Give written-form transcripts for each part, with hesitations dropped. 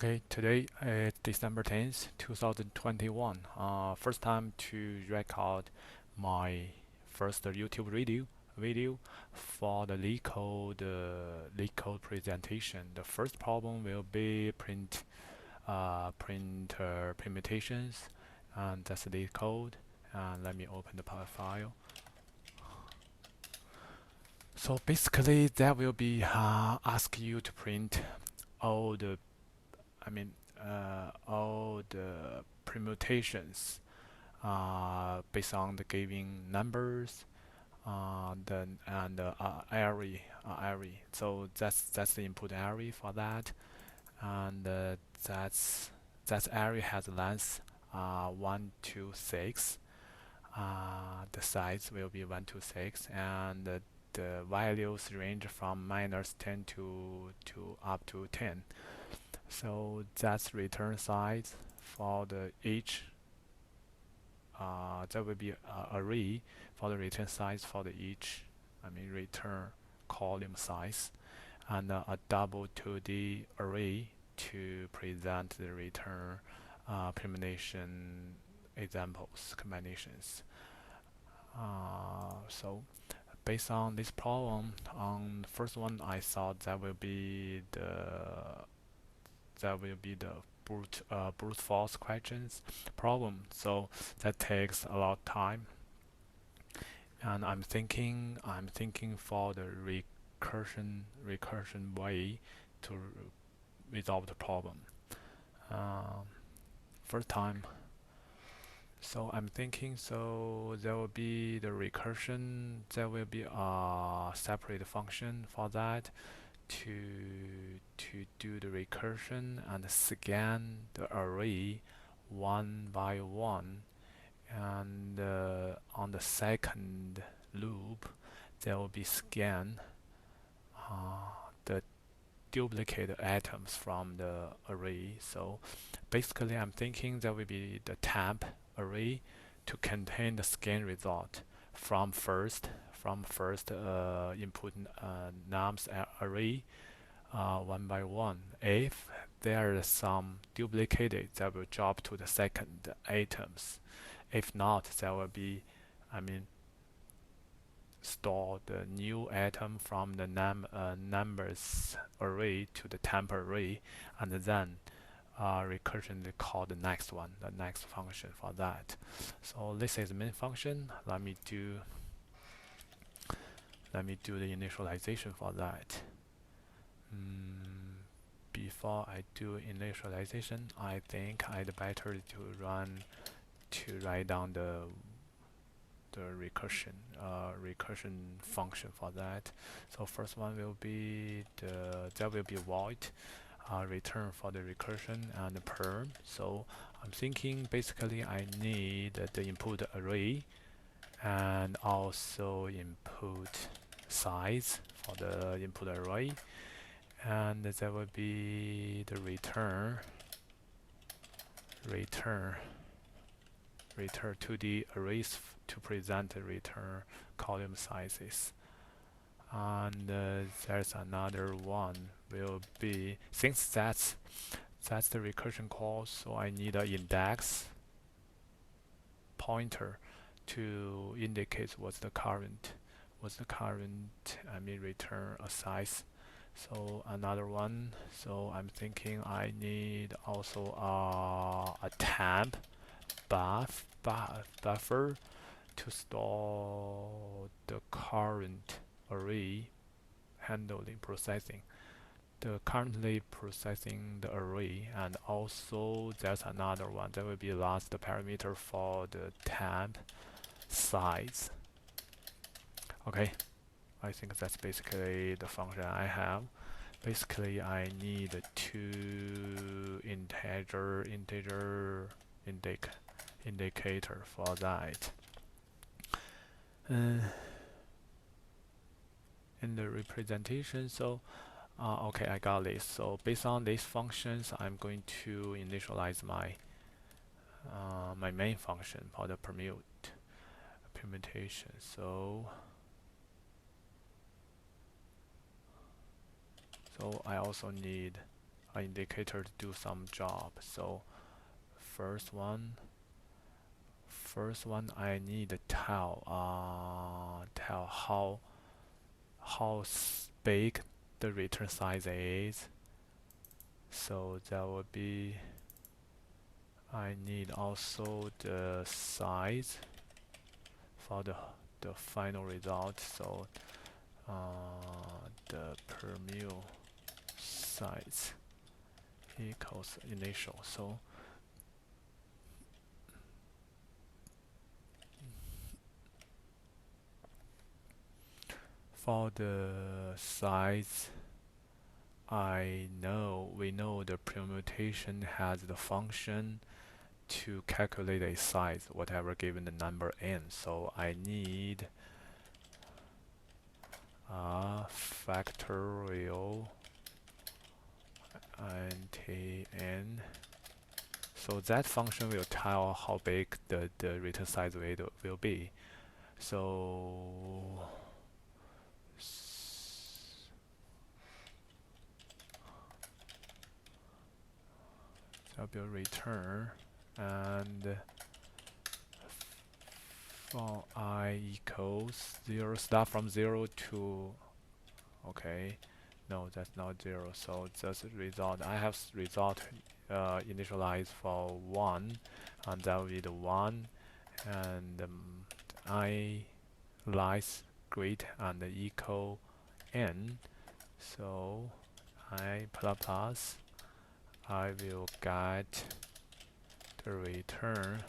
Okay, today is December 10th, 2021. First time to record my first YouTube video for the Leetcode presentation. The first problem will be printer permutations, and that's the Leetcode. And let me open the file. So basically, that will be ask you to print all the I mean, all the permutations based on the given numbers, array. So that's the input array for that, and that array has length 1 to 6. The size will be 1 to 6, and the values range from -10 to up to 10. So that's return size for the each. That will be array for the return size for the each. Return column size, and a double to the array to present the return permutation examples combinations. So based on this problem, on the first one, I thought that will be the brute force questions problem. So that takes a lot of time, and I'm thinking for the recursion way to resolve the problem. First time. So I'm thinking, so there will be the recursion. There will be a separate function for that to do the recursion and scan the array one by one, and on the second loop there will be scan the duplicate items from the array. So basically I'm thinking there will be the tab array to contain the scan result from first input nums array one by one. If there is some duplicated, that will drop to the second items. If not, there will be, store the new item from the numbers array to the temp array, and then recursionally call the next function for that. So this is the main function. Let me do the initialization for that. Before I do initialization, I think I'd better to write down the recursion function for that. So first one will be there will be void return for the recursion and the perm. So I'm thinking basically I need the input array and also input size for the input array, and there will be the return to the arrays to present the return column sizes. And there's another one will be, since that's the recursion call, so I need an index pointer to indicate what's the current return a size. So another one, so I'm thinking I need also a tab buffer to store the current array handling processing currently processing the array. And also there's another one that will be last parameter for the tab size. Okay, I think that's basically the function I have. Basically I need two integer indicator for that. In the representation, so okay, I got this. So based on these functions, I'm going to initialize my my main function for the permutation. So I also need indicator to do some job. So first one I need to tell how big the return size is. So that would be, I need also the size for the final result. So the permute size equals initial. So for the size, we know the permutation has the function to calculate a size, whatever given the number n. So I need a factorial ntn. So that function will tell how big the return size will be. So that will return, and for I equals 0, start from 0 to, okay, no, that's not 0. So just result, I have result initialized for 1, and that will be the 1, and I lies great and equal n. So I plus I will get the return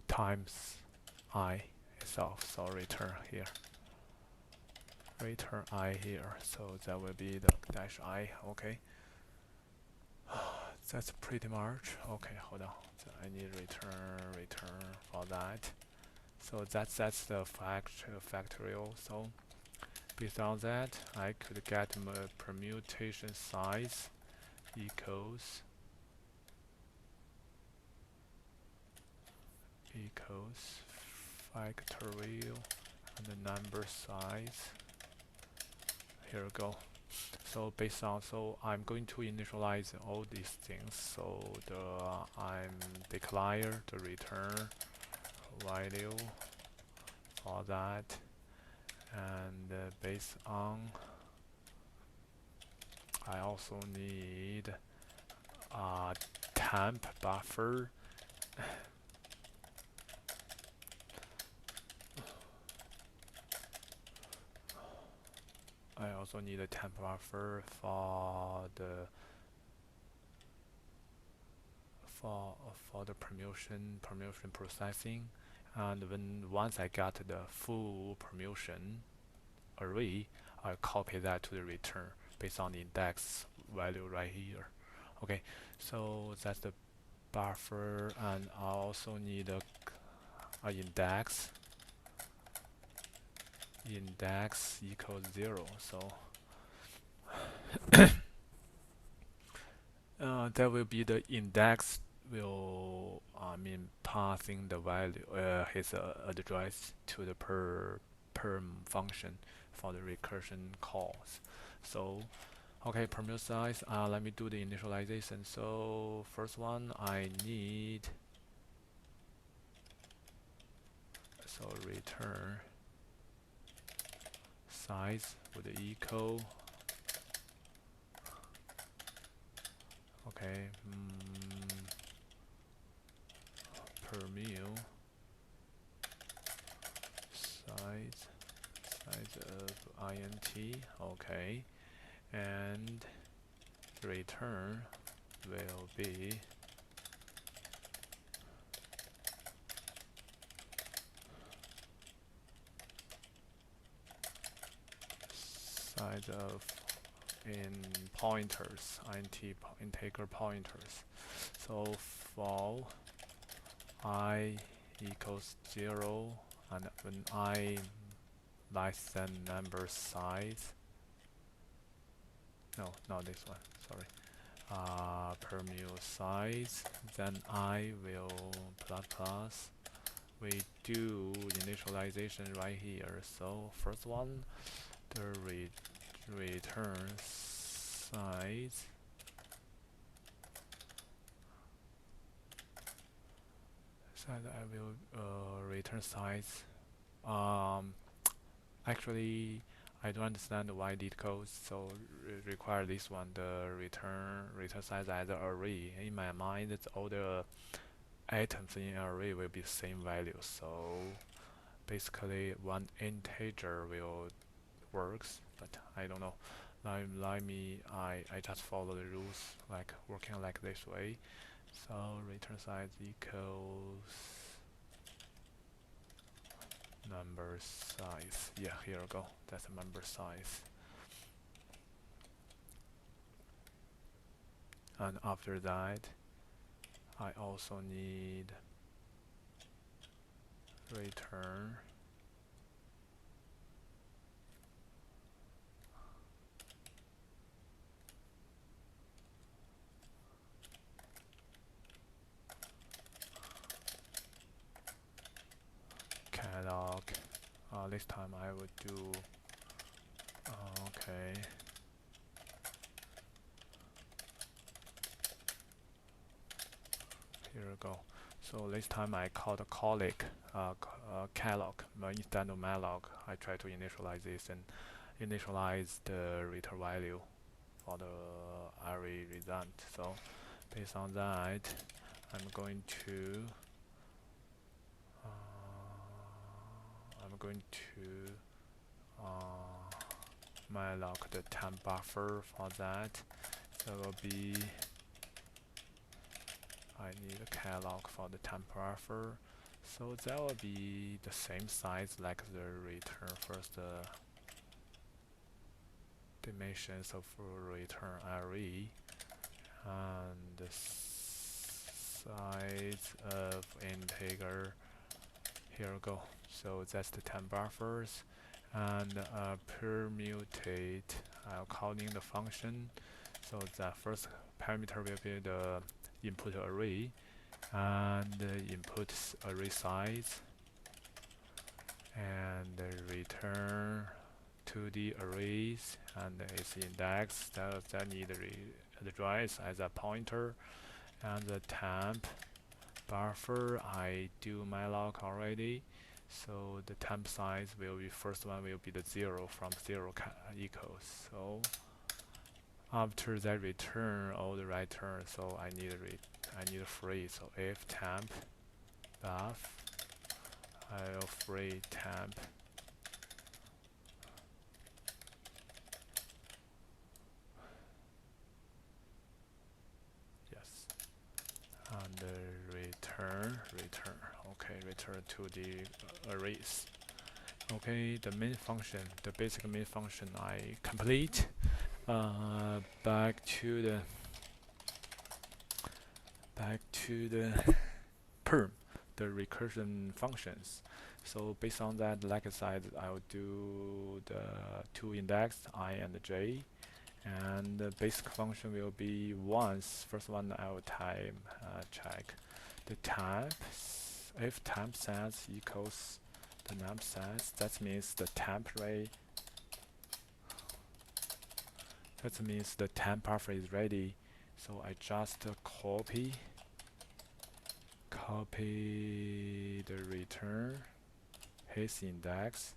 times I itself. So return I here. So that will be the dash I. Okay. That's pretty much. Okay, hold on. So I need return for that. So that's the factorial. So based on that, I could get my permutation size equals factorial and the number size. Here we go. So based on, so I'm going to initialize all these things. So I'm declare the return value for that, and based on, I also need a temp buffer. I also need a temp buffer for the permutation processing, and once I got the full permutation array, I'll copy that to the return based on the index value right here. Okay, so that's the buffer, and I also need a index equals 0. So that will be the index will passing the value his address to the perm function for the recursion calls. So okay, permute size, let me do the initialization. So first one, I need, so return size would equal, okay, permute size of int, okay, and return will be size of in pointers, integer pointers. So for I equals 0, and when I less than number size, no, not this one, sorry, permute size, then I will plus we do initialization right here. So first one, the return size I will return size. Actually, I don't understand why Leetcode so require this one. The return size as an array. In my mind, it's all the items in an array will be the same value. So basically, one integer will works, but I don't know. Like me, I just follow the rules, like working like this way. So return size equals number size. Yeah, here we go. That's a number size. And after that, I also need return catalog. This time I would do okay. Here we go. So this time I call the catalog instead of malloc. I try to initialize this and initialize the return value for the array result. So based on that, I'm going to malloc the temp buffer for that. So it will be I need a catalog for the temp buffer. So that will be the same size like the return first dimensions of return array and the size of integer. Here we go. So that's the temp buffers and permutate. I'm calling the function. So the first parameter will be the input array and the input array size and return to the arrays and its index that need address as a pointer and the temp buffer I do malloc already. So the temp size will be first one will be the 0 from 0 equals. So after that return all the return, so I need a free. So if temp buff, I'll free temp yes, and return okay, return to the arrays. Okay, the main function, the basic main function I complete. Back to the perm, the recursion functions. So based on that, like I said, I will do the two index I and j, and the basic function will be once. First one I will check the temp. If temp size equals the num size, that means the temp rate. That means the temp buffer is ready. So I just copy the return his index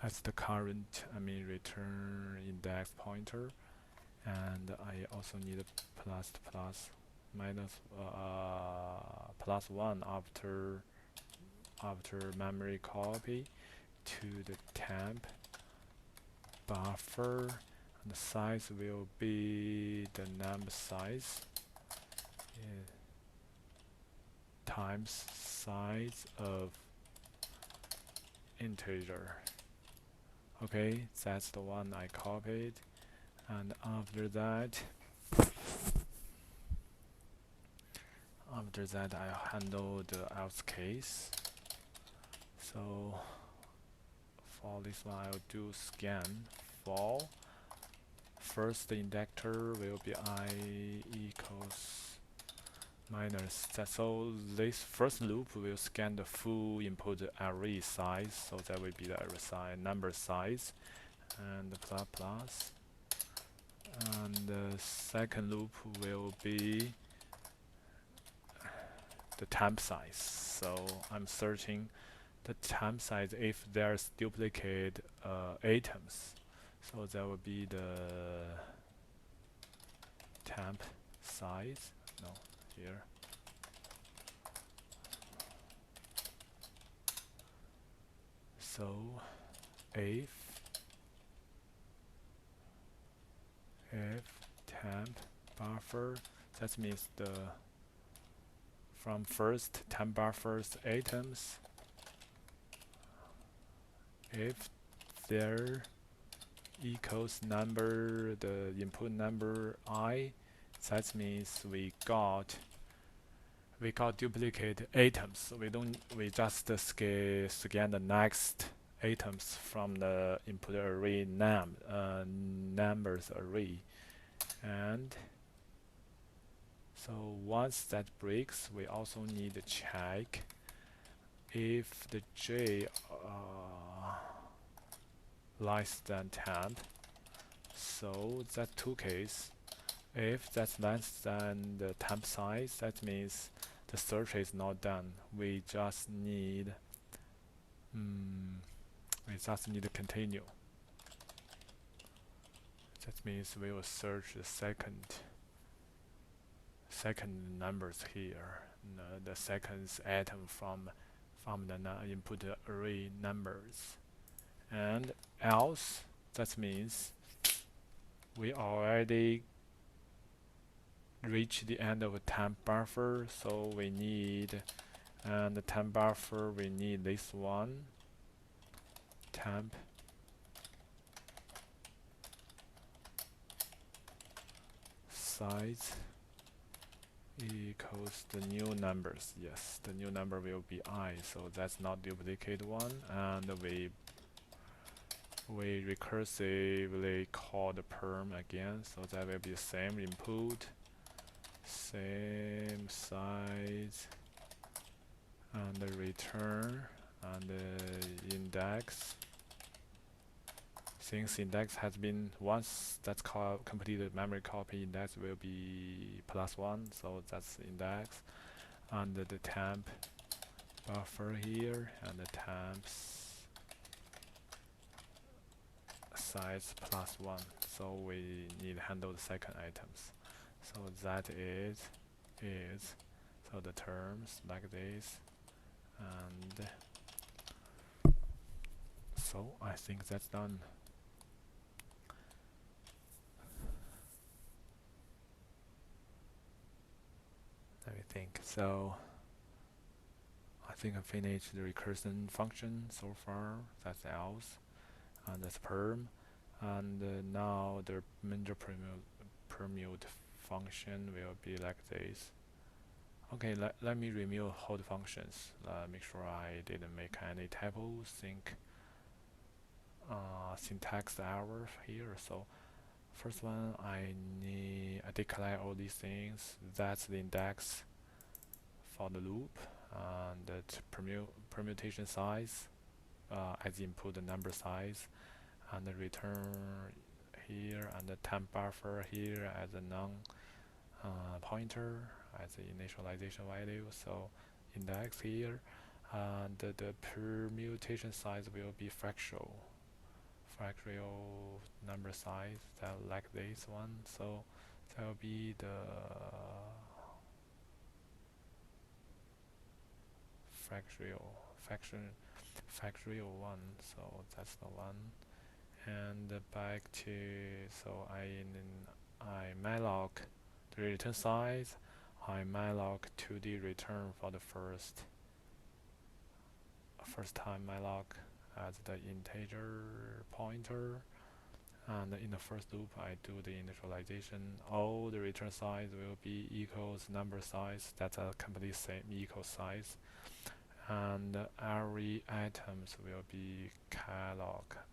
as the current return index pointer, and I also need a plus plus 1 after memory copy to the temp buffer, and the size will be the num size times size of integer. Okay, that's the one I copied, and after that I'll handle the else case. So for this one I'll do scan for first the inductor will be I equals minus that. So this first loop will scan the full input array size, so that will be the array size, number size, and plus plus. And the second loop will be the temp size. So I'm searching the temp size if there's duplicate items. So that will be the temp size. No, here. So if temp buffer, that means the from first temp buffer's items, if there equals number, the input number I, that means we got duplicate items. We just scan the next items from the input array numbers array. And so once that breaks, we also need to check if the j less than temp. So that's two cases. If that's less than the temp size, that means the search is not done. We just need to continue. That means we will search the second numbers here, the second item from the input array numbers. And else, that means we already reach the end of a temp buffer, so we need, and the temp buffer, we need this one, temp size equals the new numbers. Yes, the new number will be I, so that's not duplicate one, and we recursively call the perm again, so that will be the same input, same size, and the return, and the index. Since index has been, once that's completed memory copy, index will be +1, so that's index. And the temp buffer here, and the temp size +1, so we need to handle the second items. So that is so the terms like this, and so I think that's done. Let me think. So I think I finished the recursion function so far. That's else, and that's perm, and now the major permute function will be like this. Okay, let me review hold functions. Make sure I didn't make any typos. Syntax error here. So first one, I declare all these things. That's the index for the loop, and the permutation size as input the number size, and the return here, and the temp buffer here as a non pointer as the initialization value. So index here, and the permutation size will be fractional number size, that like this one. So that will be the factorial one. So that's the one. And back to, so I malloc the return size. I malloc to the return for the first time malloc as the integer pointer, and in the first loop I do the initialization. All the return size will be equals number size, that's a complete same equal size, and every items will be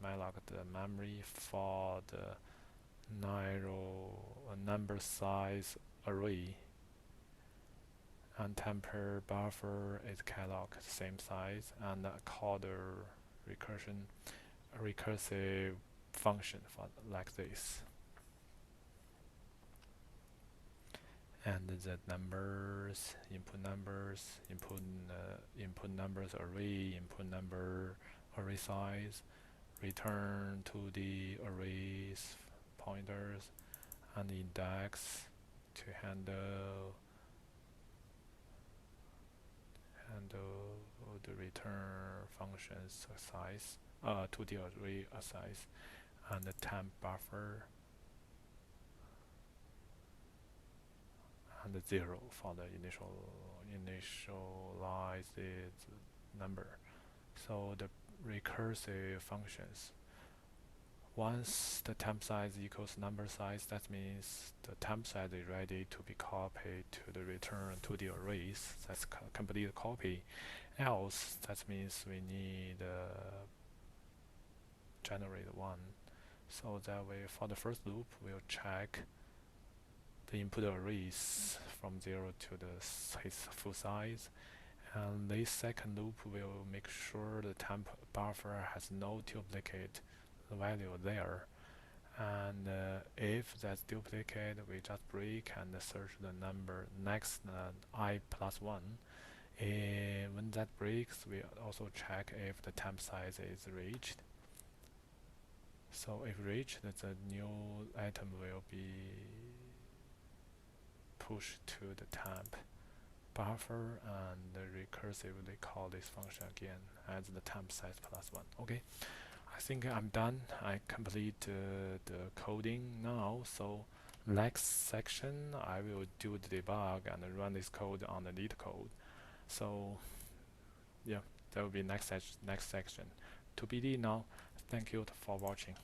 malloc the memory for the number size array. and temper buffer is catalog same size, and call the recursive function for like this. And the numbers, input numbers array, input number array size, return to the arrays pointers, and index to handle the return functions size to the array size, and the temp buffer, and the 0 for the initialized number. So the recursive functions, once the temp size equals number size, that means the temp size is ready to be copied to the return to the arrays. That's complete copy. Else, that means we need generate one. So that way, for the first loop, we'll check the input arrays from 0 to its full size. And this second loop will make sure the temp buffer has no duplicate value there. And if that's duplicate, we just break and search the number next I plus 1. And when that breaks, we also check if the temp size is reached. So if reached, the new item will be pushed to the temp buffer, and recursively call this function again as the temp size plus 1. Okay, I think I'm done. I complete the coding now. So next section, I will do the debug and run this code on the Leetcode. So yeah, that will be next section. To BD now. Thank you for watching.